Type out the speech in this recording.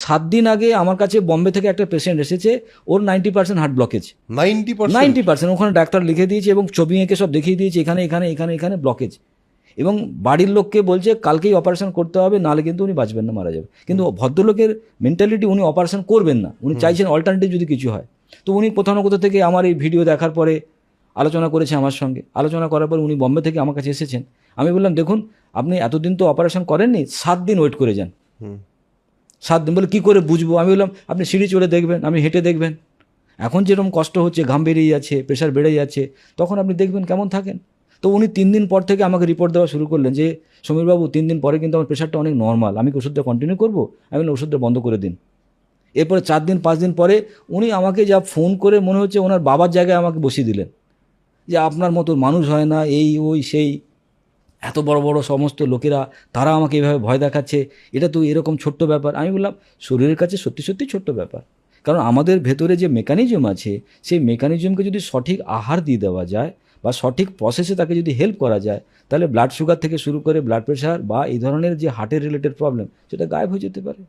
7 দিন আগে আমার কাছে বম্বে থেকে একটা পেশেন্ট এসেছে, ওর 90% হার্ট ব্লকেজ। 90%? ওখানে ডাক্তার লিখে দিয়েছে এবং ছবি এঁকে সব দেখিয়ে দিয়েছে এখানে এখানে এখানে এখানে ব্লকেজ, এবং বাড়ির লোককে বলছে কালকেই অপারেশন করতে হবে, নাহলে কিন্তু উনি বাঁচবেন না, মারা যাবে। কিন্তু ভদ্রলোকের মেন্টালিটি, উনি অপারেশন করবেন না, উনি চাইছেন অল্টারনেটিভ যদি কিছু হয়। তো উনি কোথাও না কোথা থেকে আমার এই ভিডিও দেখার পরে আলোচনা করেছে আমার সঙ্গে, আলোচনা করার পর উনি বম্বে থেকে আমার কাছে এসেছেন। আমি বললাম দেখুন আপনি এতদিন তো অপারেশন করেননি, 7 দিন ওয়েট করে যান। 7 দিন বলে কী করে বুঝবো? আমি বললাম আপনি সিঁড়ি চড়ে দেখবেন, আপনি হেঁটে দেখবেন, এখন যেরকম কষ্ট হচ্ছে, ঘাম বেরিয়ে যাচ্ছে, প্রেশার বেড়ে যাচ্ছে, তখন আপনি দেখবেন কেমন থাকেন। তো উনি 3 দিন পর থেকে আমাকে রিপোর্ট দেওয়া শুরু করলেন যে সমীরবাবু 3 দিন পরে কিন্তু আমার প্রেশারটা অনেক নর্মাল, আমি কি ওষুধটা কন্টিনিউ করবো? আমি বললাম ওষুধটা বন্ধ করে দিন। এরপরে 4 দিন 5 দিন পরে উনি আমাকে যা ফোন করে মনে হচ্ছে ওনার বাবার জায়গায় আমাকে বসিয়ে দিলেন, যে আপনার মতো মানুষ হয় না, এই ওই সেই, এত বড় বড় সমস্ত লোকেরা তারা আমাকে এভাবে ভয় দেখাচ্ছে, এটা তো এরকম ছোট্ট ব্যাপার। আমি বললাম শরীরের কাছে সত্যি সত্যি ছোট্ট ব্যাপার, কারণ আমাদের ভেতরে যে মেকানিজম আছে সেই মেকানিজমকে যদি সঠিক আহার দিয়ে দেওয়া যায় বা সঠিক প্রসেসে তাকে যদি হেল্প করা যায়, তাহলে ব্লাড সুগার থেকে শুরু করে ব্লাড প্রেশার বা এই ধরনের যে হার্টের রিলেটেড প্রবলেম সেটা গায়েব হয়ে যেতে পারে।